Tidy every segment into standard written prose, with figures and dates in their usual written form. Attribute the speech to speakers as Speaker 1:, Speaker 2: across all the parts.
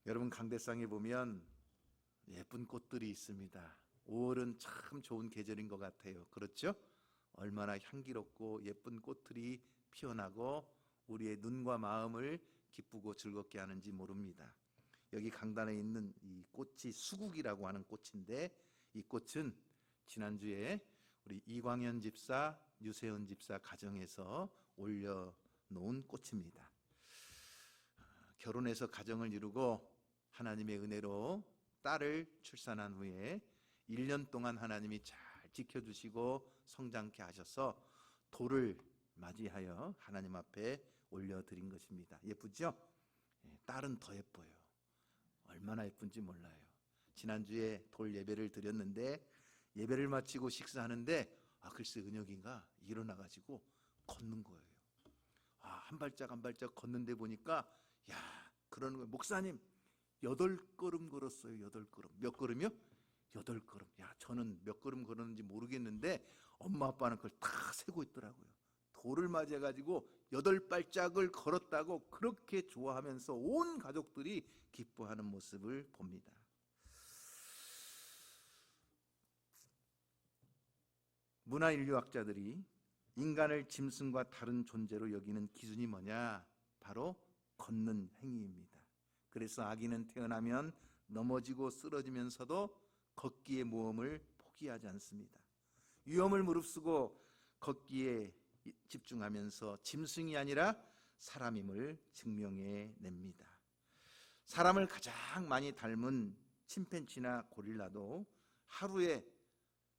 Speaker 1: 여러분, 강대상에 보면 예쁜 꽃들이 있습니다. 5월은 참 좋은 계절인 것 같아요. 그렇죠? 얼마나 향기롭고 예쁜 꽃들이 피어나고 우리의 눈과 마음을 기쁘고 즐겁게 하는지 모릅니다. 여기 강단에 있는 이 꽃이 수국이라고 하는 꽃인데, 이 꽃은 지난주에 우리 이광현 집사, 유세현 집사 가정에서 올려놓은 꽃입니다. 결혼해서 가정을 이루고 하나님의 은혜로 딸을 출산한 후에 1년 동안 하나님이 잘 지켜주시고 성장케 하셔서 돌을 맞이하여 하나님 앞에 올려드린 것입니다. 예쁘죠? 딸은 더 예뻐요. 얼마나 예쁜지 몰라요. 지난주에 돌 예배를 드렸는데, 예배를 마치고 식사하는데 글쎄 은혁이가 일어나가지고 걷는 거예요. 한 발짝 한 발짝 걷는데 보니까 그러는 거예요. 목사님, 8걸음 걸었어요. 8걸음. 몇 걸음이요? 8걸음. 저는 몇 걸음 걸었는지 모르겠는데 엄마 아빠는 그걸 다 세고 있더라고요. 돌을 맞아가지고 8발짝을 걸었다고 그렇게 좋아하면서 온 가족들이 기뻐하는 모습을 봅니다. 문화인류학자들이 인간을 짐승과 다른 존재로 여기는 기준이 뭐냐? 바로 걷는 행위입니다. 그래서 아기는 태어나면 넘어지고 쓰러지면서도 걷기의 모험을 포기하지 않습니다. 위험을 무릅쓰고 걷기에 집중하면서 짐승이 아니라 사람임을 증명해 냅니다. 사람을 가장 많이 닮은 침팬지나 고릴라도 하루에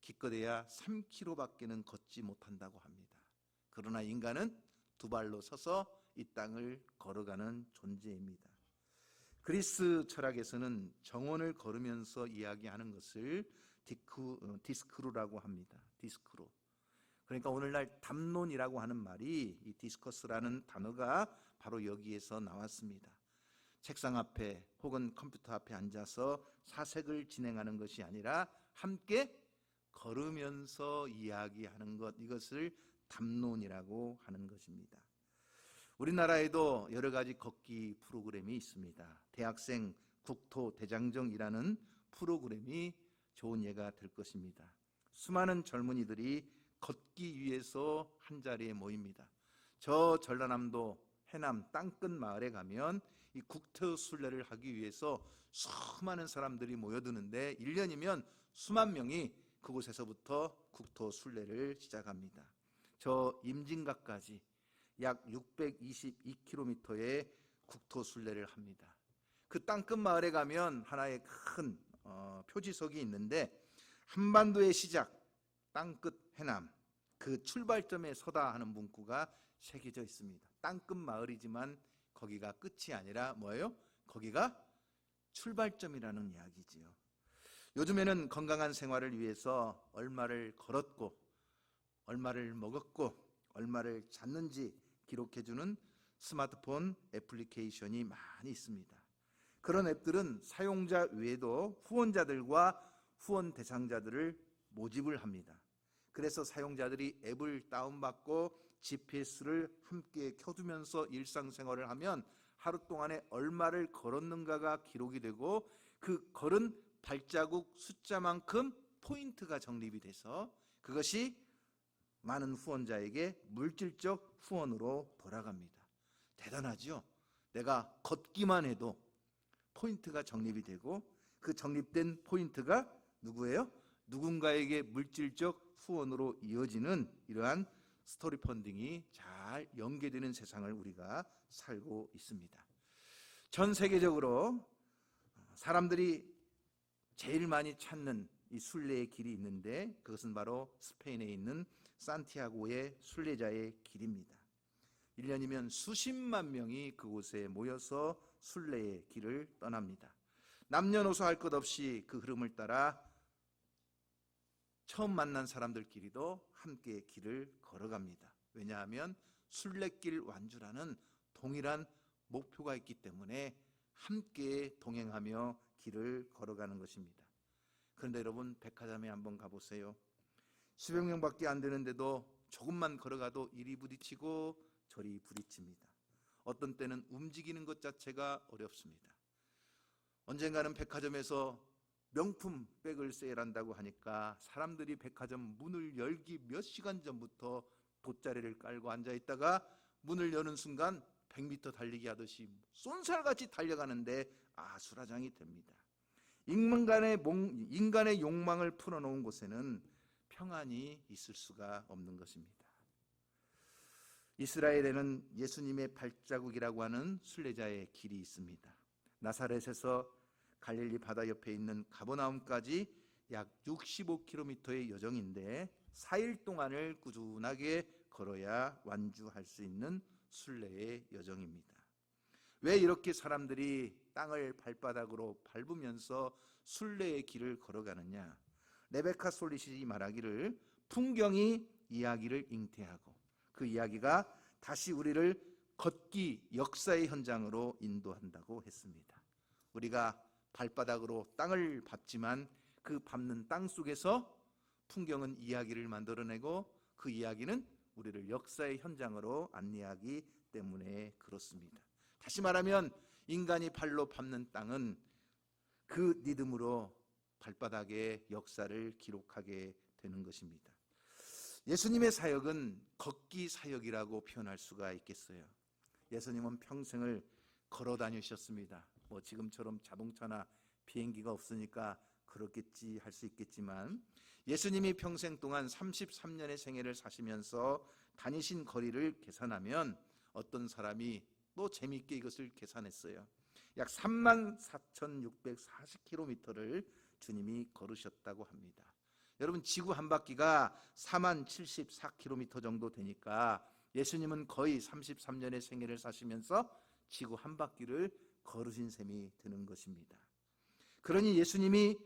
Speaker 1: 기껏해야 3km밖에는 걷지 못한다고 합니다. 그러나 인간은 2발로 서서 이 땅을 걸어가는 존재입니다. 그리스 철학에서는 정원을 걸으면서 이야기하는 것을 디스크루라고 합니다. 디스크루. 그러니까 오늘날 담론이라고 하는 말이, 이 디스커스라는 단어가 바로 여기에서 나왔습니다. 책상 앞에 혹은 컴퓨터 앞에 앉아서 사색을 진행하는 것이 아니라 함께 걸으면서 이야기하는 것, 이것을 담론이라고 하는 것입니다. 우리나라에도 여러 가지 걷기 프로그램이 있습니다. 대학생 국토대장정이라는 프로그램이 좋은 예가 될 것입니다. 수많은 젊은이들이 걷기 위해서 한자리에 모입니다. 저 전라남도 해남 땅끝 마을에 가면 이 국토순례를 하기 위해서 수많은 사람들이 모여드는데 1년이면 수만 명이 그곳에서부터 국토순례를 시작합니다. 저 임진각까지 약 622km의 국토순례를 합니다. 그 땅끝 마을에 가면 하나의 큰 표지석이 있는데, 한반도의 시작, 땅끝 해남, 그 출발점에 서다 하는 문구가 새겨져 있습니다. 땅끝 마을이지만 거기가 끝이 아니라 뭐예요? 거기가 출발점이라는 이야기지요. 요즘에는 건강한 생활을 위해서 얼마를 걸었고 얼마를 먹었고 얼마를 잤는지 기록해주는 스마트폰 애플리케이션이 많이 있습니다. 그런 앱들은 사용자 외에도 후원자들과 후원 대상자들을 모집을 합니다. 그래서 사용자들이 앱을 다운받고 GPS를 함께 켜두면서 일상생활을 하면 하루 동안에 얼마를 걸었는가가 기록이 되고, 그 걸은 발자국 숫자만큼 포인트가 적립이 돼서 그것이 많은 후원자에게 물질적 후원으로 돌아갑니다. 대단하죠? 내가 걷기만 해도 포인트가 적립이 되고, 그 적립된 포인트가 누구예요? 누군가에게 물질적 후원으로 이어지는 이러한 스토리 펀딩이 잘 연계되는 세상을 우리가 살고 있습니다. 전 세계적으로 사람들이 제일 많이 찾는 이 순례의 길이 있는데, 그것은 바로 스페인에 있는 산티아고의 순례자의 길입니다. 1년이면 수십만 명이 그곳에 모여서 순례의 길을 떠납니다. 남녀노소 할 것 없이 그 흐름을 따라 처음 만난 사람들끼리도 함께 길을 걸어갑니다. 왜냐하면 순례길 완주라는 동일한 목표가 있기 때문에 함께 동행하며 길을 걸어가는 것입니다. 그런데 여러분, 백화점에 한번 가보세요. 수백 명밖에 안 되는데도 조금만 걸어가도 이리 부딪히고 저리 부딪힙니다. 어떤 때는 움직이는 것 자체가 어렵습니다. 언젠가는 백화점에서 명품 백을 세일한다고 하니까 사람들이 백화점 문을 열기 몇 시간 전부터 돗자리를 깔고 앉아있다가 문을 여는 순간 100m 달리기 하듯이 쏜살같이 달려가는데 아수라장이 됩니다. 인간의 욕망을 풀어놓은 곳에는 평안이 있을 수가 없는 것입니다. 이스라엘에는 예수님의 발자국이라고 하는 순례자의 길이 있습니다. 나사렛에서 갈릴리 바다 옆에 있는 가버나움까지 약 65km의 여정인데 4일 동안을 꾸준하게 걸어야 완주할 수 있는 순례의 여정입니다. 왜 이렇게 사람들이 땅을 발바닥으로 밟으면서 순례의 길을 걸어가느냐? 레베카 솔릿이 말하기를 풍경이 이야기를 잉태하고 그 이야기가 다시 우리를 걷기 역사의 현장으로 인도한다고 했습니다. 우리가 발바닥으로 땅을 밟지만 그 밟는 땅 속에서 풍경은 이야기를 만들어내고 그 이야기는 우리를 역사의 현장으로 안내하기 때문에 그렇습니다. 다시 말하면 인간이 발로 밟는 땅은 그 리듬으로 발바닥의 역사를 기록하게 되는 것입니다. 예수님의 사역은 걷기 사역이라고 표현할 수가 있겠어요. 예수님은 평생을 걸어 다니셨습니다. 지금처럼 자동차나 비행기가 없으니까 그렇겠지 할 수 있겠지만 예수님이 평생 동안 33년의 생애를 사시면서 다니신 거리를 계산하면 어떤 사람이 또 재미있게 이것을 계산했어요. 약 34,640km를 주님이 걸으셨다고 합니다. 여러분, 지구 한 바퀴가 40,74km 정도 되니까 예수님은 거의 33년의 생애를 사시면서 지구 한 바퀴를 걸으신 셈이 되는 것입니다. 그러니 예수님이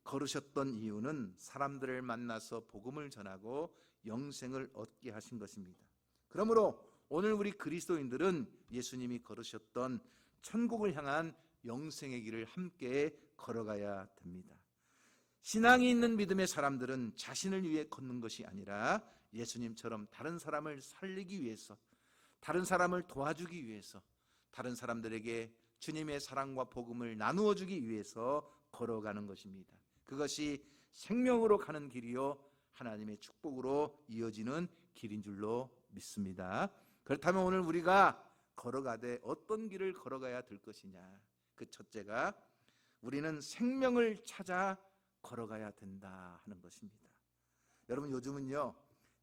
Speaker 1: 걸으셨던 이유는 사람들을 만나서 복음을 전하고 영생을 얻게 하신 것입니다. 그러므로 오늘 우리 그리스도인들은 예수님이 걸으셨던 천국을 향한 영생의 길을 함께 걸어가야 됩니다. 신앙이 있는 믿음의 사람들은 자신을 위해 걷는 것이 아니라 예수님처럼 다른 사람을 살리기 위해서, 다른 사람을 도와주기 위해서, 다른 사람들에게 주님의 사랑과 복음을 나누어 주기 위해서 걸어가는 것입니다. 그것이 생명으로 가는 길이요 하나님의 축복으로 이어지는 길인 줄로 믿습니다. 그렇다면 오늘 우리가 걸어가되 어떤 길을 걸어가야 될 것이냐? 그 첫째가 우리는 생명을 찾아 걸어가야 된다 하는 것입니다. 여러분, 요즘은요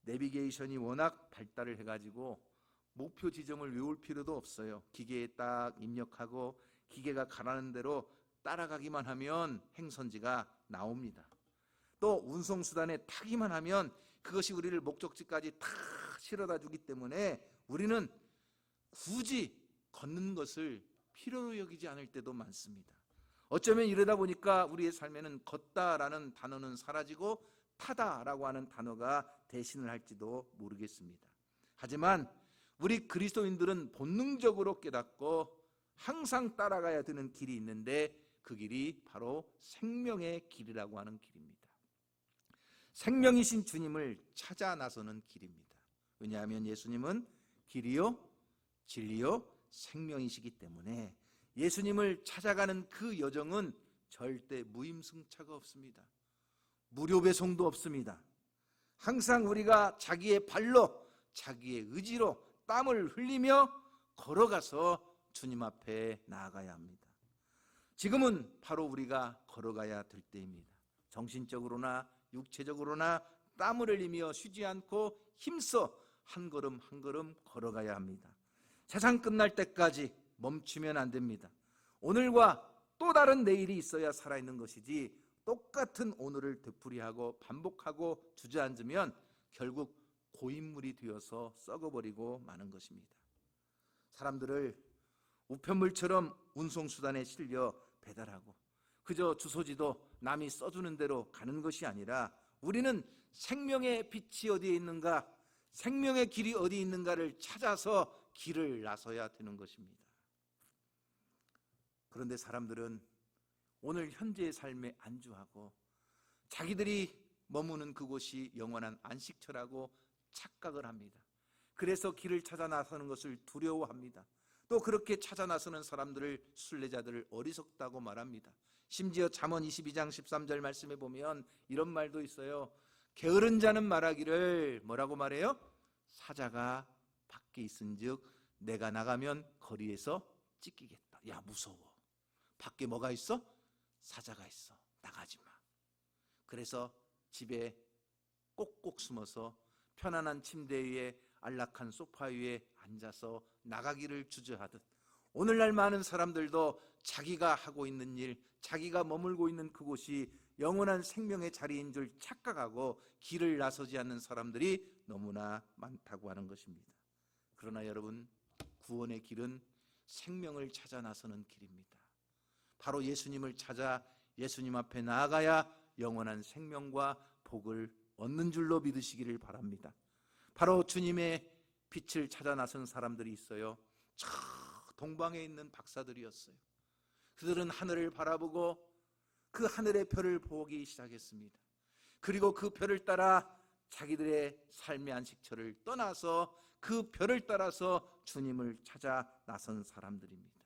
Speaker 1: 내비게이션이 워낙 발달을 해가지고 목표 지점을 외울 필요도 없어요. 기계에 딱 입력하고 기계가 가라는 대로 따라가기만 하면 행선지가 나옵니다. 또 운송수단에 타기만 하면 그것이 우리를 목적지까지 다 실어다 주기 때문에 우리는 굳이 걷는 것을 필요로 여기지 않을 때도 많습니다. 어쩌면 이러다 보니까 우리의 삶에는 걷다라는 단어는 사라지고 타다라고 하는 단어가 대신을 할지도 모르겠습니다. 하지만 우리 그리스도인들은 본능적으로 깨닫고 항상 따라가야 되는 길이 있는데 그 길이 바로 생명의 길이라고 하는 길입니다. 생명이신 주님을 찾아 나서는 길입니다. 왜냐하면 예수님은 길이요 진리요 생명이시기 때문에 예수님을 찾아가는 그 여정은 절대 무임승차가 없습니다. 무료 배송도 없습니다. 항상 우리가 자기의 발로, 자기의 의지로 땀을 흘리며 걸어가서 주님 앞에 나아가야 합니다. 지금은 바로 우리가 걸어가야 될 때입니다. 정신적으로나 육체적으로나 땀을 흘리며 쉬지 않고 힘써 한 걸음 한 걸음 걸어가야 합니다. 세상 끝날 때까지 멈추면 안 됩니다. 오늘과 또 다른 내일이 있어야 살아있는 것이지 똑같은 오늘을 되풀이하고 반복하고 주저앉으면 결국 고인물이 되어서 썩어버리고 마는 것입니다. 사람들을 우편물처럼 운송수단에 실려 배달하고 그저 주소지도 남이 써주는 대로 가는 것이 아니라 우리는 생명의 빛이 어디에 있는가, 생명의 길이 어디 있는가를 찾아서 길을 나서야 되는 것입니다. 그런데 사람들은 오늘 현재의 삶에 안주하고 자기들이 머무는 그곳이 영원한 안식처라고 착각을 합니다. 그래서 길을 찾아 나서는 것을 두려워합니다. 또 그렇게 찾아 나서는 사람들을, 순례자들을 어리석다고 말합니다. 심지어 잠언 22장 13절 말씀에 보면 이런 말도 있어요. 게으른 자는 말하기를 뭐라고 말해요? 사자가 밖에 있은즉 내가 나가면 거리에서 찢기겠다. 야, 무서워. 밖에 뭐가 있어? 사자가 있어. 나가지 마. 그래서 집에 꼭꼭 숨어서 편안한 침대 위에, 안락한 소파 위에 앉아서 나가기를 주저하듯, 오늘날 많은 사람들도 자기가 하고 있는 일, 자기가 머물고 있는 그곳이 영원한 생명의 자리인 줄 착각하고 길을 나서지 않는 사람들이 너무나 많다고 하는 것입니다. 그러나 여러분, 구원의 길은 생명을 찾아 나서는 길입니다. 바로 예수님을 찾아 예수님 앞에 나아가야 영원한 생명과 복을 얻는 줄로 믿으시기를 바랍니다. 바로 주님의 빛을 찾아 나선 사람들이 있어요. 저 동방에 있는 박사들이었어요. 그들은 하늘을 바라보고 그 하늘의 별을 보기 시작했습니다. 그리고 그 별을 따라 자기들의 삶의 안식처를 떠나서 그 별을 따라서 주님을 찾아 나선 사람들입니다.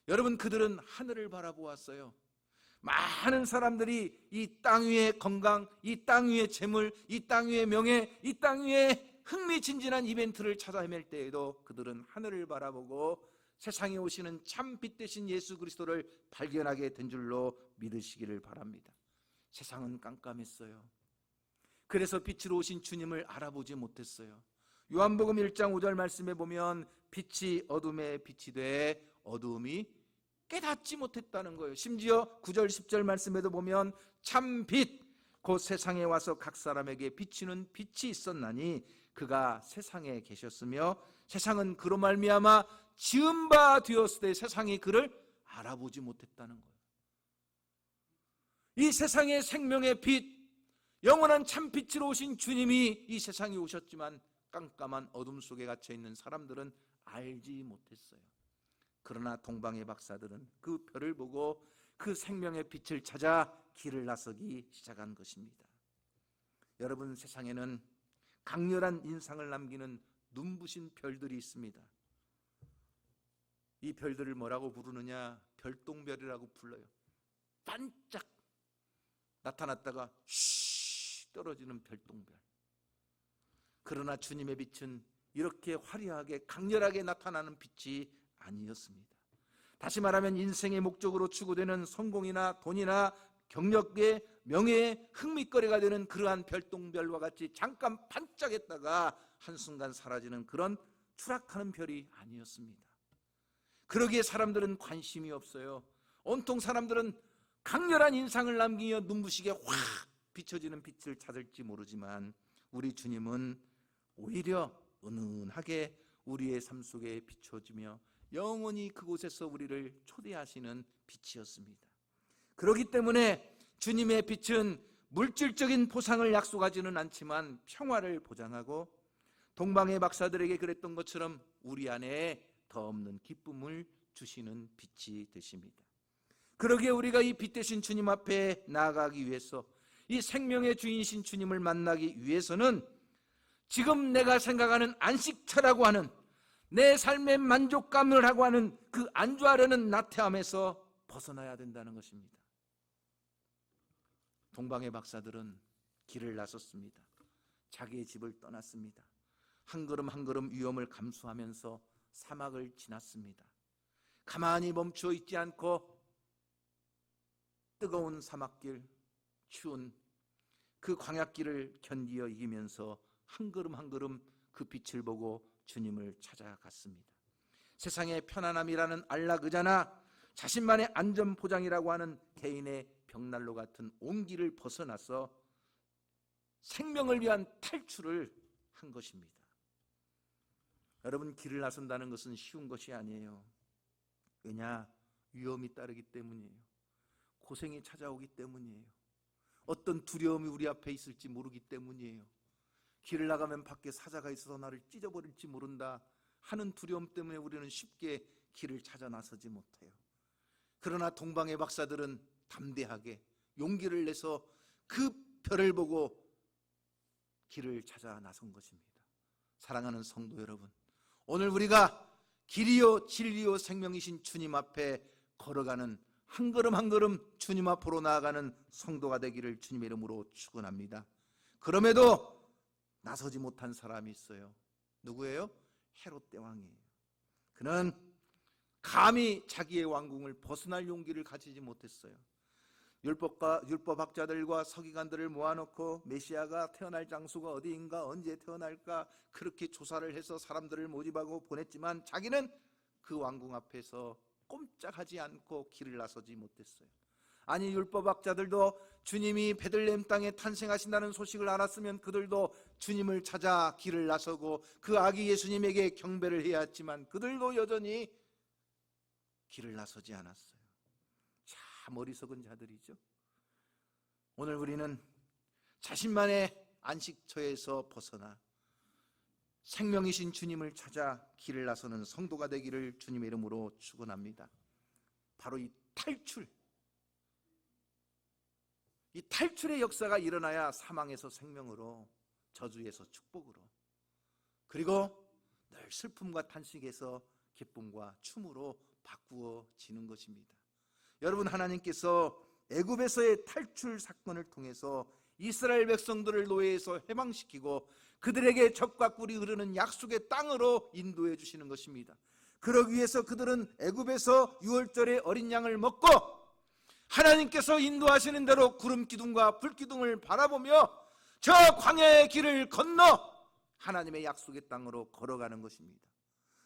Speaker 1: 여러분, 그들은 하늘을 바라보았어요. 많은 사람들이 이 땅 위의 건강, 이 땅 위의 재물, 이 땅 위의 명예, 이 땅 위의 흥미진진한 이벤트를 찾아 헤맬 때에도 그들은 하늘을 바라보고 세상에 오시는 참 빛 되신 예수 그리스도를 발견하게 된 줄로 믿으시기를 바랍니다. 세상은 깜깜했어요. 그래서 빛으로 오신 주님을 알아보지 못했어요. 요한복음 1장 5절 말씀에 보면 빛이 어둠에 빛이 돼 어두움이 깨닫지 못했다는 거예요. 심지어 9절 10절 말씀에도 보면 참 빛, 곧 세상에 와서 각 사람에게 비치는 빛이 있었나니 그가 세상에 계셨으며 세상은 그로 말미암아 지은 바 되었을 때 세상이 그를 알아보지 못했다는 거예요. 이 세상의 생명의 빛, 영원한 참 빛으로 오신 주님이 이 세상에 오셨지만 깜깜한 어둠 속에 갇혀 있는 사람들은 알지 못했어요. 그러나 동방의 박사들은 그 별을 보고 그 생명의 빛을 찾아 길을 나서기 시작한 것입니다. 여러분, 세상에는 강렬한 인상을 남기는 눈부신 별들이 있습니다. 이 별들을 뭐라고 부르느냐? 별똥별이라고 불러요. 반짝 나타났다가 쉬 떨어지는 별똥별. 그러나 주님의 빛은 이렇게 화려하게 강렬하게 나타나는 빛이 아니었습니다. 다시 말하면 인생의 목적으로 추구되는 성공이나 돈이나 경력의 명예의 흥미거리가 되는 그러한 별똥별과 같이 잠깐 반짝했다가 한순간 사라지는 그런 추락하는 별이 아니었습니다. 그러기에 사람들은 관심이 없어요. 온통 사람들은 강렬한 인상을 남기며 눈부시게 확 비춰지는 빛을 찾을지 모르지만 우리 주님은 오히려 은은하게 우리의 삶 속에 비춰지며 영원히 그곳에서 우리를 초대하시는 빛이었습니다. 그렇기 때문에 주님의 빛은 물질적인 보상을 약속하지는 않지만 평화를 보장하고 동방의 박사들에게 그랬던 것처럼 우리 안에 더 없는 기쁨을 주시는 빛이 되십니다. 그러기에 우리가 이 빛 되신 주님 앞에 나아가기 위해서, 이 생명의 주인이신 주님을 만나기 위해서는 지금 내가 생각하는 안식처라고 하는, 내 삶의 만족감을 하고 하는 그 안주하려는 나태함에서 벗어나야 된다는 것입니다. 동방의 박사들은 길을 나섰습니다. 자기의 집을 떠났습니다. 한 걸음 한 걸음 위험을 감수하면서 사막을 지났습니다. 가만히 멈추어 있지 않고 뜨거운 사막길, 추운 그 광야길을 견디어 이기면서 한 걸음 한 걸음 그 빛을 보고 주님을 찾아갔습니다. 세상의 편안함이라는 안락의자나 자신만의 안전보장이라고 하는 개인의 벽난로 같은 온기를 벗어나서 생명을 위한 탈출을 한 것입니다. 여러분, 길을 나선다는 것은 쉬운 것이 아니에요. 왜냐? 위험이 따르기 때문이에요. 고생이 찾아오기 때문이에요. 어떤 두려움이 우리 앞에 있을지 모르기 때문이에요. 길을 나가면 밖에 사자가 있어서 나를 찢어버릴지 모른다 하는 두려움 때문에 우리는 쉽게 길을 찾아 나서지 못해요. 그러나 동방의 박사들은 담대하게 용기를 내서 그 별을 보고 길을 찾아 나선 것입니다. 사랑하는 성도 여러분, 오늘 우리가 길이요 진리요 생명이신 주님 앞에 걸어가는 한 걸음 한 걸음 주님 앞으로 나아가는 성도가 되기를 주님의 이름으로 축원합니다. 그럼에도 나서지 못한 사람이 있어요. 누구예요? 헤롯 대왕이에요. 그는 감히 자기의 왕궁을 벗어날 용기를 가지지 못했어요. 율법학자들과 서기관들을 모아놓고 메시아가 태어날 장소가 어디인가, 언제 태어날까 그렇게 조사를 해서 사람들을 모집하고 보냈지만 자기는 그 왕궁 앞에서 꼼짝하지 않고 길을 나서지 못했어요. 아니, 율법학자들도 주님이 베들레헴 땅에 탄생하신다는 소식을 알았으면 그들도 주님을 찾아 길을 나서고 그 아기 예수님에게 경배를 해야 했지만 그들도 여전히 길을 나서지 않았어요. 참 어리석은 자들이죠. 오늘 우리는 자신만의 안식처에서 벗어나 생명이신 주님을 찾아 길을 나서는 성도가 되기를 주님의 이름으로 축원합니다. 바로 이 탈출의 역사가 일어나야 사망에서 생명으로, 저주에서 축복으로, 그리고 늘 슬픔과 탄식에서 기쁨과 춤으로 바꾸어지는 것입니다. 여러분, 하나님께서 애굽에서의 탈출 사건을 통해서 이스라엘 백성들을 노예에서 해방시키고 그들에게 젖과 꿀이 흐르는 약속의 땅으로 인도해 주시는 것입니다. 그러기 위해서 그들은 애굽에서 유월절에 어린 양을 먹고 하나님께서 인도하시는 대로 구름 기둥과 불 기둥을 바라보며 저 광야의 길을 건너 하나님의 약속의 땅으로 걸어가는 것입니다.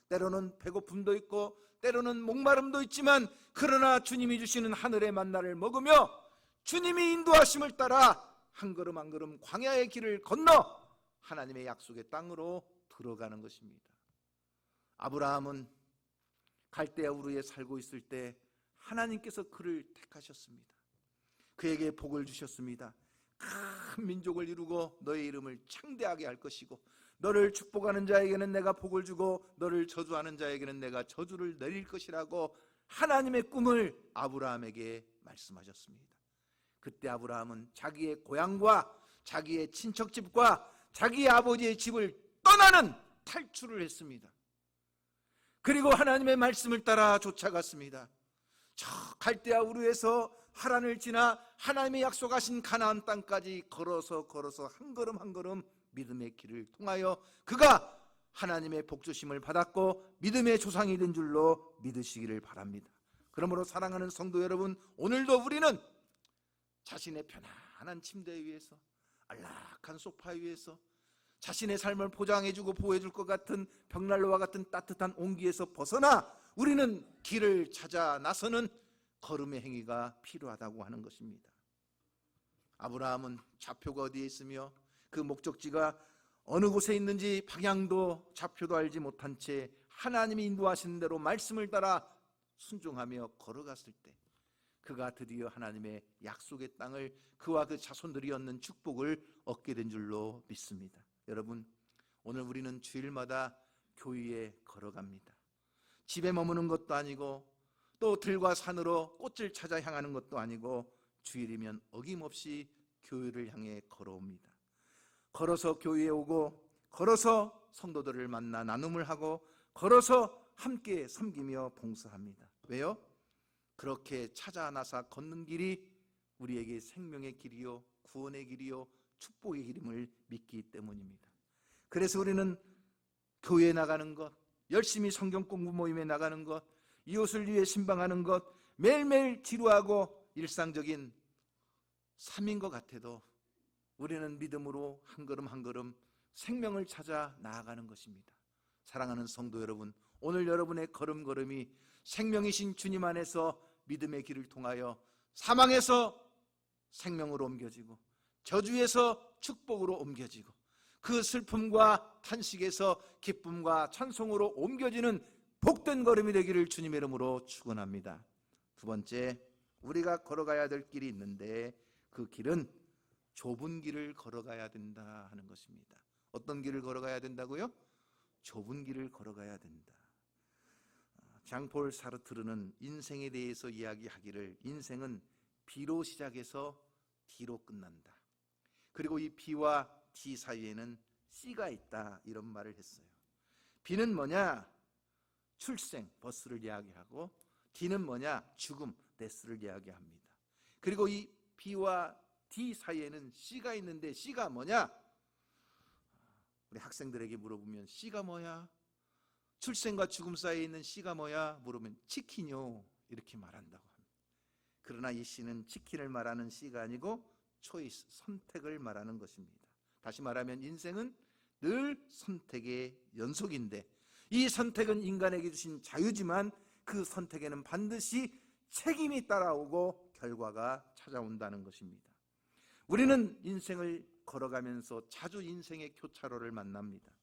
Speaker 1: 때로는 배고픔도 있고 때로는 목마름도 있지만 그러나 주님이 주시는 하늘의 만나를 먹으며 주님이 인도하심을 따라 한 걸음 한 걸음 광야의 길을 건너 하나님의 약속의 땅으로 들어가는 것입니다. 아브라함은 갈대아 우르에 살고 있을 때 하나님께서 그를 택하셨습니다. 그에게 복을 주셨습니다. 큰 민족을 이루고 너의 이름을 창대하게 할 것이고 너를 축복하는 자에게는 내가 복을 주고 너를 저주하는 자에게는 내가 저주를 내릴 것이라고 하나님의 꿈을 아브라함에게 말씀하셨습니다. 그때 아브라함은 자기의 고향과 자기의 친척집과 자기의 아버지의 집을 떠나는 탈출을 했습니다. 그리고 하나님의 말씀을 따라 쫓아갔습니다. 저 갈대아 우르에서 하란을 지나 하나님의 약속하신 가나안 땅까지 걸어서 한 걸음 한 걸음 믿음의 길을 통하여 그가 하나님의 복주심을 받았고 믿음의 조상이 된 줄로 믿으시기를 바랍니다. 그러므로 사랑하는 성도 여러분, 오늘도 우리는 자신의 편안한 침대 위에서, 안락한 소파 위에서 자신의 삶을 포장해주고 보호해줄 것 같은 벽난로와 같은 따뜻한 온기에서 벗어나 우리는 길을 찾아 나서는 걸음의 행위가 필요하다고 하는 것입니다. 아브라함은 좌표가 어디에 있으며 그 목적지가 어느 곳에 있는지 방향도 좌표도 알지 못한 채 하나님이 인도하시는 대로 말씀을 따라 순종하며 걸어갔을 때 그가 드디어 하나님의 약속의 땅을 그와 그 자손들이 얻는 축복을 얻게 된 줄로 믿습니다. 여러분, 오늘 우리는 주일마다 교회에 걸어갑니다. 집에 머무는 것도 아니고 또 들과 산으로 꽃을 찾아 향하는 것도 아니고 주일이면 어김없이 교회를 향해 걸어옵니다. 걸어서 교회에 오고 걸어서 성도들을 만나 나눔을 하고 걸어서 함께 섬기며 봉사합니다. 왜요? 그렇게 찾아 나서 걷는 길이 우리에게 생명의 길이요 구원의 길이요 축복의 길임을 믿기 때문입니다. 그래서 우리는 교회에 나가는 것, 열심히 성경 공부 모임에 나가는 것, 이웃을 위해 신방하는 것, 매일매일 지루하고 일상적인 삶인 것 같아도 우리는 믿음으로 한 걸음 한 걸음 생명을 찾아 나아가는 것입니다. 사랑하는 성도 여러분, 오늘 여러분의 걸음걸음이 생명이신 주님 안에서 믿음의 길을 통하여 사망에서 생명으로 옮겨지고 저주에서 축복으로 옮겨지고 그 슬픔과 탄식에서 기쁨과 찬송으로 옮겨지는 복된 걸음이 되기를 주님의 이름으로 축원합니다. 두 번째, 우리가 걸어가야 될 길이 있는데 그 길은 좁은 길을 걸어가야 된다 하는 것입니다. 어떤 길을 걸어가야 된다고요? 좁은 길을 걸어가야 된다. 장폴 사르트르는 인생에 대해서 이야기하기를 인생은 B로 시작해서 D로 끝난다. 그리고 이 B와 D 사이에는 C가 있다, 이런 말을 했어요. B는 뭐냐? 출생, 버스를 이야기하고 D는 뭐냐? 죽음, 데스를 이야기합니다. 그리고 이 B와 D 사이에는 C가 있는데 C가 뭐냐? 우리 학생들에게 물어보면 C가 뭐야? 출생과 죽음 사이에 있는 C가 뭐야? 물으면 치킨이요, 이렇게 말한다고 합니다. 그러나 이 C는 치킨을 말하는 C가 아니고 초이스, 선택을 말하는 것입니다. 다시 말하면 인생은 늘 선택의 연속인데, 이 선택은 인간에게 주신 자유지만 그 선택에는 반드시 책임이 따라오고 결과가 찾아온다는 것입니다. 우리는 인생을 걸어가면서 자주 인생의 교차로를 만납니다.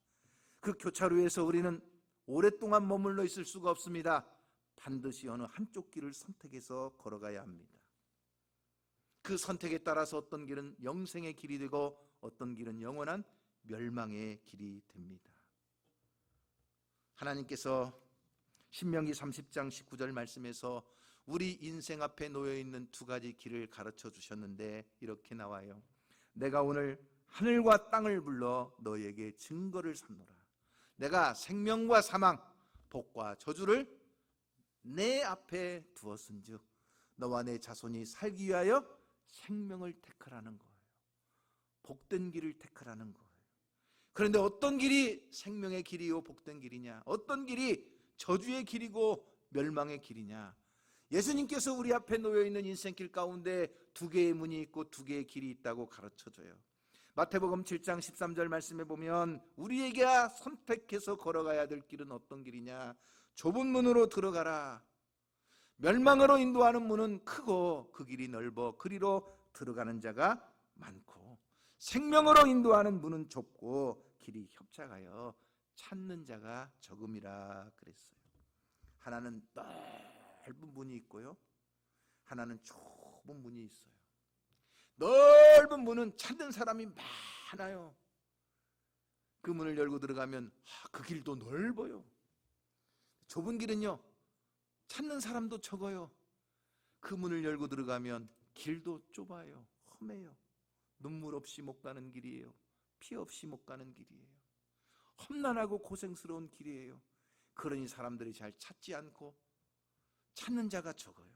Speaker 1: 그 교차로에서 우리는 오랫동안 머물러 있을 수가 없습니다. 반드시 어느 한쪽 길을 선택해서 걸어가야 합니다. 그 선택에 따라서 어떤 길은 영생의 길이 되고 어떤 길은 영원한 멸망의 길이 됩니다. 하나님께서 신명기 30장 19절 말씀에서 우리 인생 앞에 놓여있는 두 가지 길을 가르쳐 주셨는데 이렇게 나와요. 내가 오늘 하늘과 땅을 불러 너에게 증거를 삼노라. 내가 생명과 사망, 복과 저주를 내 앞에 두었은즉 너와 내 자손이 살기 위하여 생명을 택하라는 거예요. 복된 길을 택하라는 거예요. 그런데 어떤 길이 생명의 길이요 복된 길이냐? 어떤 길이 저주의 길이고 멸망의 길이냐? 예수님께서 우리 앞에 놓여있는 인생길 가운데 두 개의 문이 있고 두 개의 길이 있다고 가르쳐줘요. 마태복음 7장 13절 말씀에 보면 우리에게 선택해서 걸어가야 될 길은 어떤 길이냐? 좁은 문으로 들어가라. 멸망으로 인도하는 문은 크고 그 길이 넓어 그리로 들어가는 자가 많고, 생명으로 인도하는 문은 좁고 길이 협착하여 찾는 자가 적음이라 그랬어요. 하나는 넓은 문이 있고요, 하나는 좁은 문이 있어요. 넓은 문은 찾는 사람이 많아요. 그 문을 열고 들어가면 그 길도 넓어요. 좁은 길은요, 찾는 사람도 적어요. 그 문을 열고 들어가면 길도 좁아요. 험해요. 눈물 없이 못 가는 길이에요. 피 없이 못 가는 길이에요. 험난하고 고생스러운 길이에요. 그러니 사람들이 잘 찾지 않고 찾는 자가 적어요.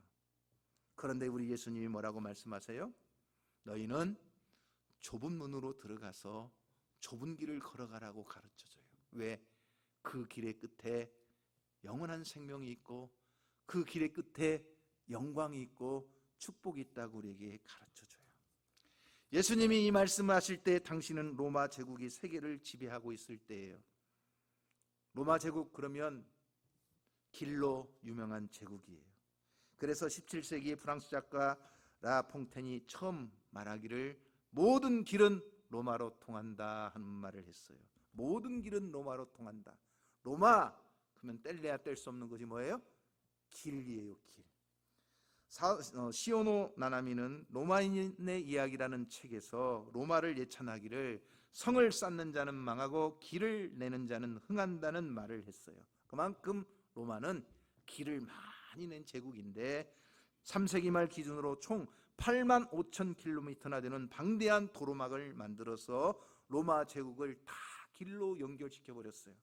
Speaker 1: 그런데 우리 예수님이 뭐라고 말씀하세요? 너희는 좁은 문으로 들어가서 좁은 길을 걸어가라고 가르쳐줘요. 왜? 그 길의 끝에 영원한 생명이 있고 그 길의 끝에 영광이 있고 축복이 있다고 우리에게 가르쳐줘요. 예수님이 이 말씀을 하실 때 당신은 로마 제국이 세계를 지배하고 있을 때예요. 로마 제국 그러면 길로 유명한 제국이에요. 그래서 17세기의 프랑스 작가 라 퐁텐이 처음 말하기를 모든 길은 로마로 통한다 하는 말을 했어요. 모든 길은 로마로 통한다. 로마 그러면 뗄래야 뗄 수 없는 것이 뭐예요? 길이에요. 길. 시오노 나나미는 로마인의 이야기라는 책에서 로마를 예찬하기를 성을 쌓는 자는 망하고 길을 내는 자는 흥한다는 말을 했어요. 그만큼 로마는 길을 많이 낸 제국인데 3세기 말 기준으로 총 8만 5천 킬로미터나 되는 방대한 도로막을 만들어서 로마 제국을 다 길로 연결시켜 버렸어요.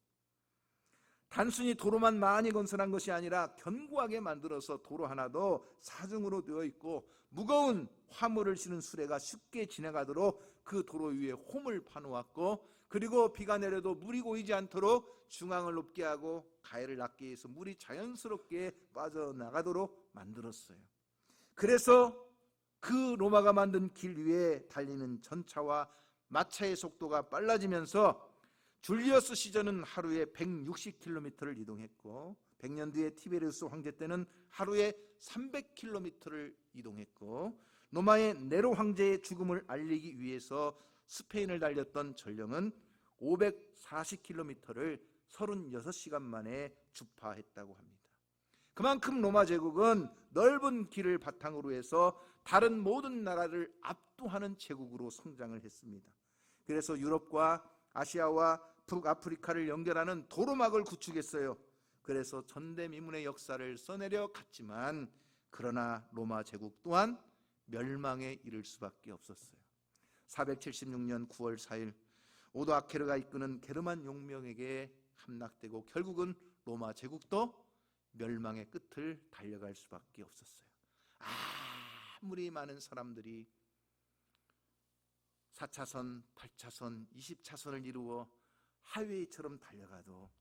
Speaker 1: 단순히 도로만 많이 건설한 것이 아니라 견고하게 만들어서 도로 하나도 사중으로 되어 있고 무거운 화물을 실은 수레가 쉽게 지나가도록 그 도로 위에 홈을 파놓았고, 그리고 비가 내려도 물이 고이지 않도록 중앙을 높게 하고 가해를 낮게 해서 물이 자연스럽게 빠져나가도록 만들었어요. 그래서 그 로마가 만든 길 위에 달리는 전차와 마차의 속도가 빨라지면서 줄리어스 시저는 하루에 160km를 이동했고 100년 뒤에 티베리우스 황제 때는 하루에 300km를 이동했고, 로마의 네로 황제의 죽음을 알리기 위해서 스페인을 달렸던 전령은 540km를 36시간 만에 주파했다고 합니다. 그만큼 로마 제국은 넓은 길을 바탕으로 해서 다른 모든 나라를 압도하는 제국으로 성장을 했습니다. 그래서 유럽과 아시아와 북아프리카를 연결하는 도로막을 구축했어요. 그래서 전대미문의 역사를 써내려 갔지만 그러나 로마 제국 또한 멸망에 이를 수밖에 없었어요. 476년 9월 4일 오도 아케르가 이끄는 게르만 용병에게 함락되고 결국은 로마 제국도 멸망의 끝을 달려갈 수밖에 없었어요. 아무리 많은 사람들이 4차선, 8차선, 20차선을 이루어 하이웨이처럼 달려가도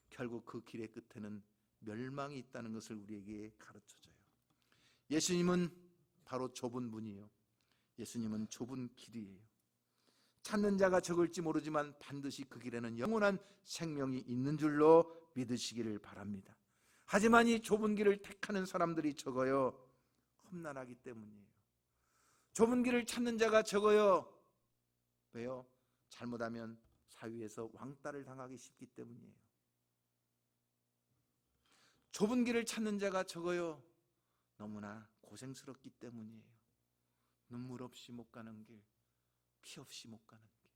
Speaker 1: 결국 그 길의 끝에는 멸망이 있다는 것을 우리에게 가르쳐줘요. 예수님은 바로 좁은 문이에요. 예수님은 좁은 길이에요. 찾는 자가 적을지 모르지만 반드시 그 길에는 영원한 생명이 있는 줄로 믿으시기를 바랍니다. 하지만 이 좁은 길을 택하는 사람들이 적어요. 험난하기 때문이에요. 좁은 길을 찾는 자가 적어요. 왜요? 잘못하면 사위에서 왕따를 당하기 쉽기 때문이에요. 좁은 길을 찾는 자가 적어요. 너무나 고생스럽기 때문이에요. 눈물 없이 못 가는 길, 피 없이 못 가는 길.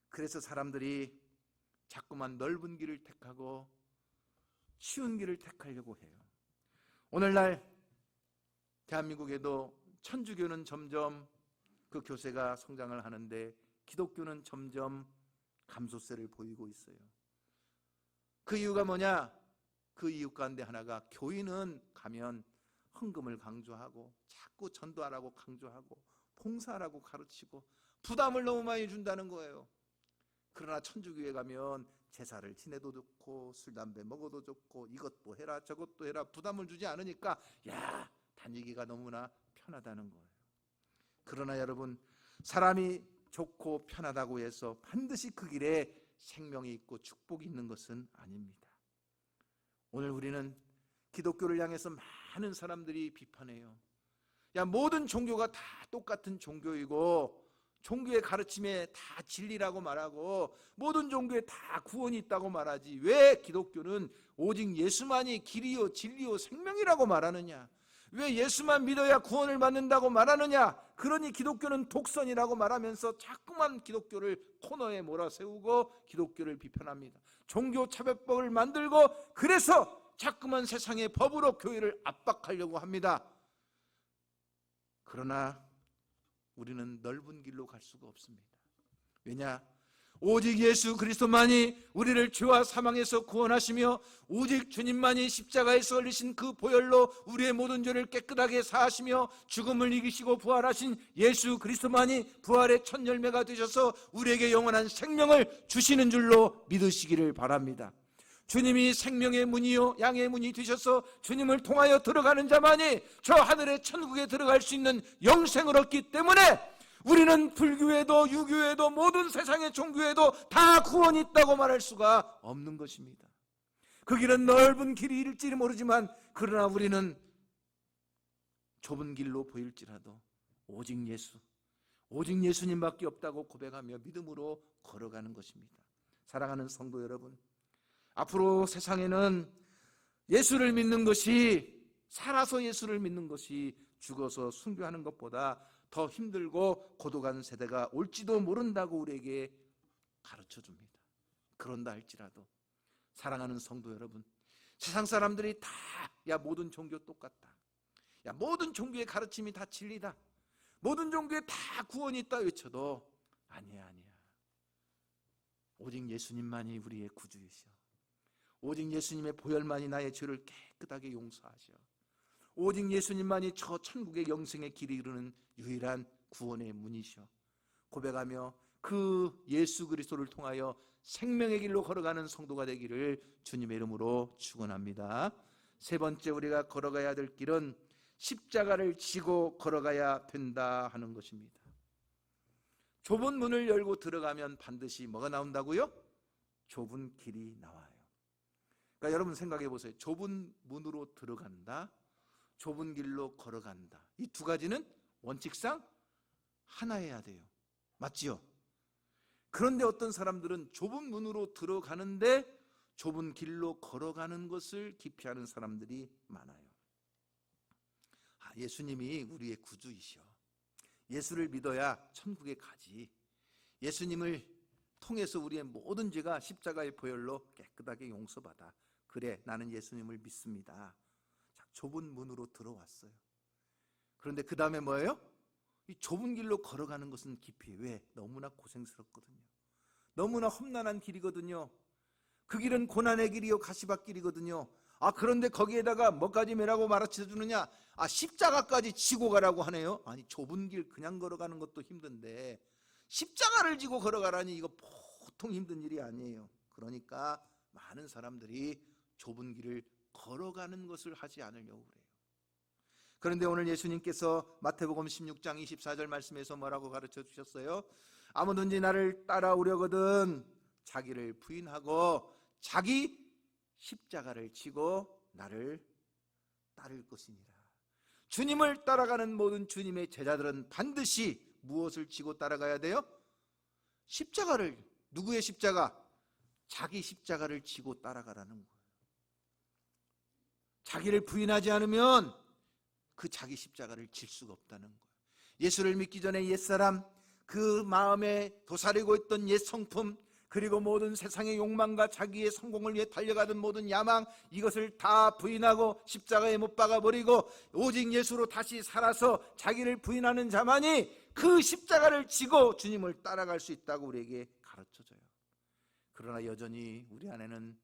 Speaker 1: 그래서 사람들이 자꾸만 넓은 길을 택하고 쉬운 길을 택하려고 해요. 오늘날 대한민국에도 천주교는 점점 그 교세가 성장을 하는데 기독교는 점점 감소세를 보이고 있어요. 그 이유가 뭐냐? 그 이유 가운데 하나가 교인은 가면 헌금을 강조하고 자꾸 전도하라고 강조하고 봉사하라고 가르치고 부담을 너무 많이 준다는 거예요. 그러나 천주교에 가면 제사를 지내도 좋고 술 담배 먹어도 좋고 이것도 해라 저것도 해라 부담을 주지 않으니까 다니기가 너무나 편하다는 거예요. 그러나 여러분, 사람이 좋고 편하다고 해서 반드시 그 길에 생명이 있고 축복이 있는 것은 아닙니다. 오늘 우리는 기독교를 향해서 많은 사람들이 비판해요. 모든 종교가 다 똑같은 종교이고 종교의 가르침에 다 진리라고 말하고 모든 종교에 다 구원이 있다고 말하지 왜 기독교는 오직 예수만이 길이요 진리요 생명이라고 말하느냐? 왜 예수만 믿어야 구원을 받는다고 말하느냐? 그러니 기독교는 독선이라고 말하면서 자꾸만 기독교를 코너에 몰아세우고 기독교를 비판합니다. 종교 차별법을 만들고 그래서 자꾸만 세상의 법으로 교회를 압박하려고 합니다. 그러나 우리는 넓은 길로 갈 수가 없습니다. 왜냐? 오직 예수 그리스도만이 우리를 죄와 사망에서 구원하시며 오직 주님만이 십자가에서 흘리신 그 보혈로 우리의 모든 죄를 깨끗하게 사하시며 죽음을 이기시고 부활하신 예수 그리스도만이 부활의 첫 열매가 되셔서 우리에게 영원한 생명을 주시는 줄로 믿으시기를 바랍니다. 주님이 생명의 문이요 양의 문이 되셔서 주님을 통하여 들어가는 자만이 저 하늘의 천국에 들어갈 수 있는 영생을 얻기 때문에 우리는 불교에도 유교에도 모든 세상의 종교에도 다 구원이 있다고 말할 수가 없는 것입니다. 그 길은 넓은 길일지 모르지만 그러나 우리는 좁은 길로 보일지라도 오직 예수님밖에 없다고 고백하며 믿음으로 걸어가는 것입니다. 사랑하는 성도 여러분, 앞으로 세상에는 예수를 믿는 것이 살아서 예수를 믿는 것이 죽어서 순교하는 것보다 더 힘들고 고독한 세대가 올지도 모른다고 우리에게 가르쳐줍니다. 그런다 할지라도 사랑하는 성도 여러분, 세상 사람들이 다 모든 종교 똑같다, 모든 종교의 가르침이 다 진리다, 모든 종교에 다 구원이 있다 외쳐도 아니야. 오직 예수님만이 우리의 구주이셔. 오직 예수님의 보혈만이 나의 죄를 깨끗하게 용서하셔. 오직 예수님만이 저 천국의 영생의 길이 이르는 유일한 구원의 문이셔. 고백하며 그 예수 그리스도를 통하여 생명의 길로 걸어가는 성도가 되기를 주님의 이름으로 축원합니다. 세 번째 우리가 걸어가야 될 길은 십자가를 지고 걸어가야 된다 하는 것입니다. 좁은 문을 열고 들어가면 반드시 뭐가 나온다고요? 좁은 길이 나와요. 그러니까 여러분 생각해 보세요. 좁은 문으로 들어간다, 좁은 길로 걸어간다. 이 두 가지는 원칙상 하나여야 돼요. 맞지요? 그런데 어떤 사람들은 좁은 문으로 들어가는데 좁은 길로 걸어가는 것을 기피하는 사람들이 많아요. 예수님이 우리의 구주이셔. 예수를 믿어야 천국에 가지. 예수님을 통해서 우리의 모든 죄가 십자가의 보혈로 깨끗하게 용서받아. 그래, 나는 예수님을 믿습니다. 좁은 문으로 들어왔어요. 그런데 그 다음에 뭐예요? 이 좁은 길로 걸어가는 것은 기피해. 왜? 너무나 고생스럽거든요. 너무나 험난한 길이거든요. 그 길은 고난의 길이요 가시밭길이거든요. 그런데 거기에다가 뭐까지 매라고 말아쳐 주느냐? 십자가까지 지고 가라고 하네요. 아니, 좁은 길 그냥 걸어가는 것도 힘든데 십자가를 지고 걸어가라니, 이거 보통 힘든 일이 아니에요. 그러니까 많은 사람들이 좁은 길을 걸어가는 것을 하지 않으려고 그래요. 그런데 오늘 예수님께서 마태복음 16장 24절 말씀에서 뭐라고 가르쳐 주셨어요? 아무든지 나를 따라오려거든 자기를 부인하고 자기 십자가를 지고 나를 따를 것이니라. 주님을 따라가는 모든 주님의 제자들은 반드시 무엇을 지고 따라가야 돼요? 십자가를. 누구의 십자가? 자기 십자가를 지고 따라가라는 거예요. 자기를 부인하지 않으면 그 자기 십자가를 질 수가 없다는 거예요. 예수를 믿기 전에 옛사람, 그 마음에 도사리고 있던 옛 성품, 그리고 모든 세상의 욕망과 자기의 성공을 위해 달려가던 모든 야망, 이것을 다 부인하고 십자가에 못 박아버리고 오직 예수로 다시 살아서 자기를 부인하는 자만이 그 십자가를 지고 주님을 따라갈 수 있다고 우리에게 가르쳐줘요. 그러나 여전히 우리 안에는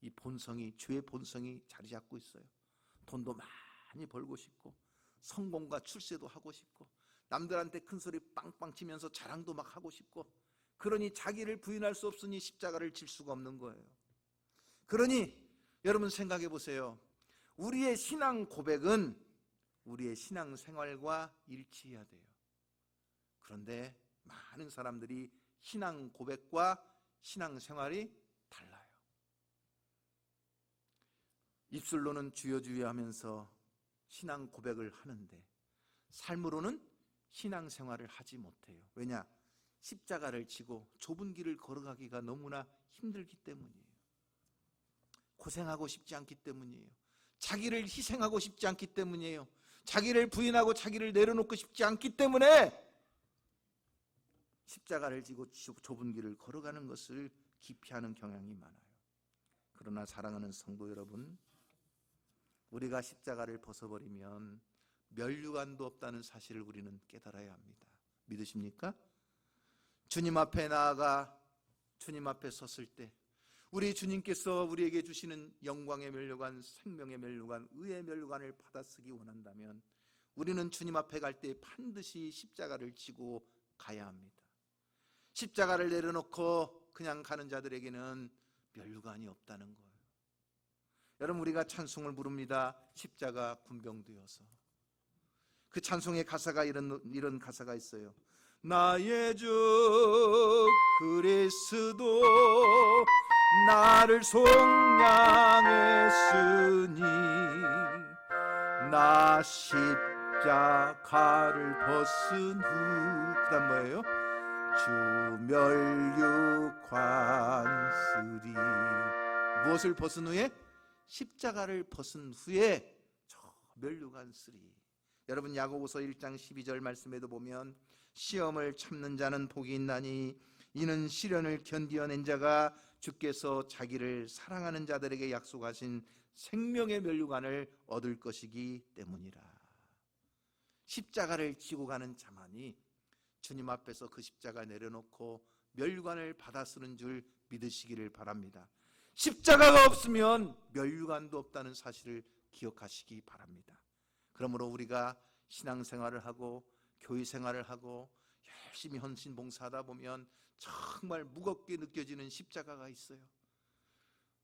Speaker 1: 이 본성이, 죄의 본성이 자리 잡고 있어요. 돈도 많이 벌고 싶고 성공과 출세도 하고 싶고 남들한테 큰 소리 빵빵 치면서 자랑도 막 하고 싶고, 그러니 자기를 부인할 수 없으니 십자가를 질 수가 없는 거예요. 그러니 여러분 생각해 보세요. 우리의 신앙 고백은 우리의 신앙 생활과 일치해야 돼요. 그런데 많은 사람들이 신앙 고백과 신앙 생활이 달라요. 입술로는 주여 주여 하면서 신앙 고백을 하는데 삶으로는 신앙 생활을 하지 못해요. 왜냐? 십자가를 지고 좁은 길을 걸어가기가 너무나 힘들기 때문이에요. 고생하고 싶지 않기 때문이에요. 자기를 희생하고 싶지 않기 때문이에요. 자기를 부인하고 자기를 내려놓고 싶지 않기 때문에 십자가를 지고 좁은 길을 걸어가는 것을 기피하는 경향이 많아요. 그러나 사랑하는 성도 여러분, 우리가 십자가를 벗어버리면 면류관도 없다는 사실을 우리는 깨달아야 합니다. 믿으십니까? 주님 앞에 나아가 주님 앞에 섰을 때 우리 주님께서 우리에게 주시는 영광의 면류관, 생명의 면류관, 의의 면류관을 받아쓰기 원한다면 우리는 주님 앞에 갈 때 반드시 십자가를 지고 가야 합니다. 십자가를 내려놓고 그냥 가는 자들에게는 면류관이 없다는 거예요. 여러분, 우리가 찬송을 부릅니다. 십자가 군병되어서. 그 찬송의 가사가 이런 가사가 있어요. 나의 주 그리스도 나를 속량했으니 나 십자가를 벗은 후, 그 다음 뭐예요? 주 면류관 쓰리. 무엇을 벗은 후에? 십자가를 벗은 후에 저 면류관 쓰리. 여러분, 야고보서 1장 12절 말씀에도 보면 시험을 참는 자는 복이 있나니 이는 시련을 견디어낸 자가 주께서 자기를 사랑하는 자들에게 약속하신 생명의 면류관을 얻을 것이기 때문이라. 십자가를 지고 가는 자만이 주님 앞에서 그 십자가 내려놓고 면류관을 받아 쓰는 줄 믿으시기를 바랍니다. 십자가가 없으면 면류관도 없다는 사실을 기억하시기 바랍니다. 그러므로 우리가 신앙생활을 하고 교회 생활을 하고 열심히 헌신 봉사하다 보면 정말 무겁게 느껴지는 십자가가 있어요.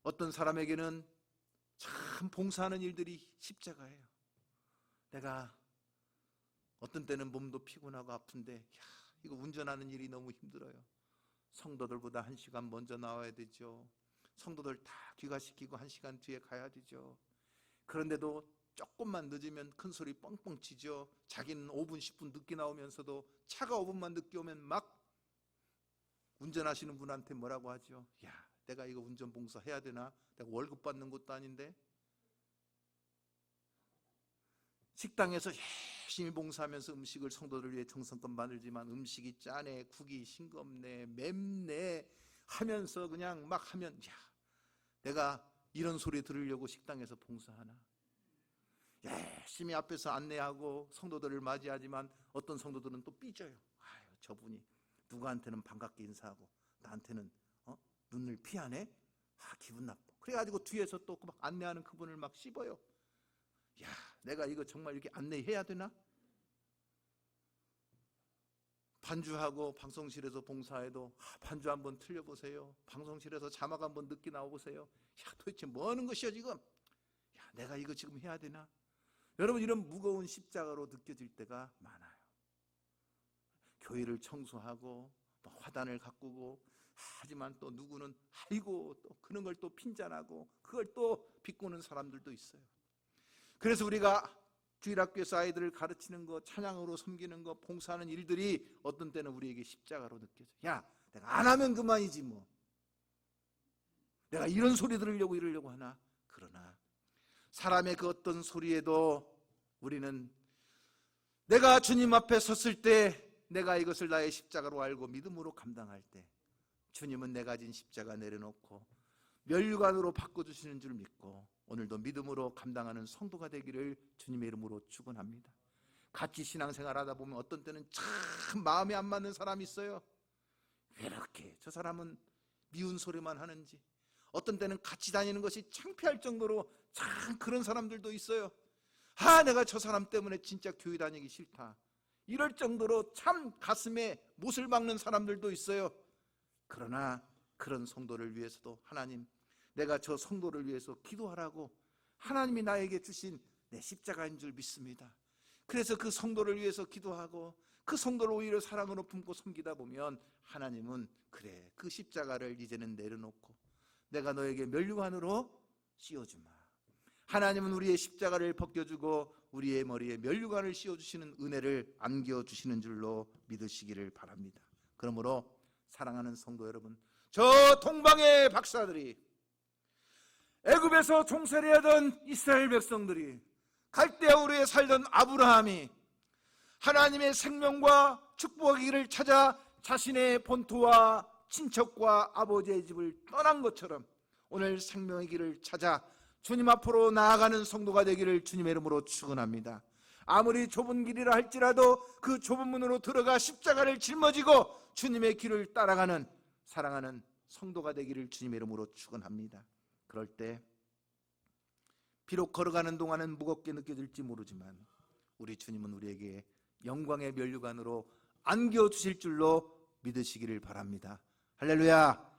Speaker 1: 어떤 사람에게는 참 봉사하는 일들이 십자가예요. 내가 어떤 때는 몸도 피곤하고 아픈데 이거 운전하는 일이 너무 힘들어요. 성도들보다 1시간 먼저 나와야 되죠. 성도들 다 귀가시키고 1시간 뒤에 가야 되죠. 그런데도 조금만 늦으면 큰 소리 뻥뻥 치죠. 자기는 5분 10분 늦게 나오면서도 차가 5분만 늦게 오면 막 운전하시는 분한테 뭐라고 하죠? 야, 내가 이거 운전 봉사 해야 되나? 내가 월급 받는 것도 아닌데. 식당에서 열심히 봉사하면서 음식을 성도들 위해 정성껏 만들지만 음식이 짜네, 국이 싱겁네, 맵네 하면서 그냥 막 하면, 야, 내가 이런 소리 들으려고 식당에서 봉사하나? 열심히 앞에서 안내하고 성도들을 맞이하지만 어떤 성도들은 또 삐져요. 아유, 저분이 누구한테는 반갑게 인사하고 나한테는 눈을 피하네? 기분 나빠. 그래가지고 뒤에서 또 막 안내하는 그분을 막 씹어요. 야, 내가 이거 정말 이렇게 안내해야 되나? 반주하고 방송실에서 봉사해도 반주 한번 틀려보세요. 방송실에서 자막 한번 늦게 나와보세요. 야, 도대체 뭐 하는 것이야 지금? 야, 내가 이거 지금 해야 되나? 여러분, 이런 무거운 십자가로 느껴질 때가 많아요. 교회를 청소하고 화단을 가꾸고, 하지만 또 누구는 아이고 또 그런 걸 또 핀잔하고 그걸 또 비꼬는 사람들도 있어요. 그래서 우리가 주일학교에서 아이들을 가르치는 거, 찬양으로 섬기는 거, 봉사하는 일들이 어떤 때는 우리에게 십자가로 느껴져. 야, 내가 안 하면 그만이지 뭐. 내가 이런 소리 들으려고 이러려고 하나? 그러나 사람의 그 어떤 소리에도 우리는 내가 주님 앞에 섰을 때, 내가 이것을 나의 십자가로 알고 믿음으로 감당할 때, 주님은 내가 진 십자가 내려놓고 면류관으로 바꿔주시는 줄 믿고 오늘도 믿음으로 감당하는 성도가 되기를 주님의 이름으로 축원합니다. 같이 신앙생활 하다 보면 어떤 때는 참 마음에 안 맞는 사람이 있어요. 왜 이렇게 저 사람은 미운 소리만 하는지, 어떤 때는 같이 다니는 것이 창피할 정도로 참 그런 사람들도 있어요. 내가 저 사람 때문에 진짜 교회 다니기 싫다, 이럴 정도로 참 가슴에 못을 박는 사람들도 있어요. 그러나 그런 성도를 위해서도 하나님, 내가 저 성도를 위해서 기도하라고 하나님이 나에게 주신 내 십자가인 줄 믿습니다. 그래서 그 성도를 위해서 기도하고 그 성도를 오히려 사랑으로 품고 섬기다 보면 하나님은 그래, 그 십자가를 이제는 내려놓고 내가 너에게 면류관으로 씌워주마. 하나님은 우리의 십자가를 벗겨주고 우리의 머리에 면류관을 씌워주시는 은혜를 안겨주시는 줄로 믿으시기를 바랍니다. 그러므로 사랑하는 성도 여러분, 저 동방의 박사들이, 애굽에서 종살이 하던 이스라엘 백성들이, 갈대아 우르에 살던 아브라함이 하나님의 생명과 축복의 길을 찾아 자신의 본토와 친척과 아버지의 집을 떠난 것처럼 오늘 생명의 길을 찾아 주님 앞으로 나아가는 성도가 되기를 주님의 이름으로 축원합니다. 아무리 좁은 길이라 할지라도 그 좁은 문으로 들어가 십자가를 짊어지고 주님의 길을 따라가는 사랑하는 성도가 되기를 주님의 이름으로 축원합니다. 그럴 때 비록 걸어가는 동안은 무겁게 느껴질지 모르지만 우리 주님은 우리에게 영광의 면류관으로 안겨주실 줄로 믿으시기를 바랍니다. 할렐루야.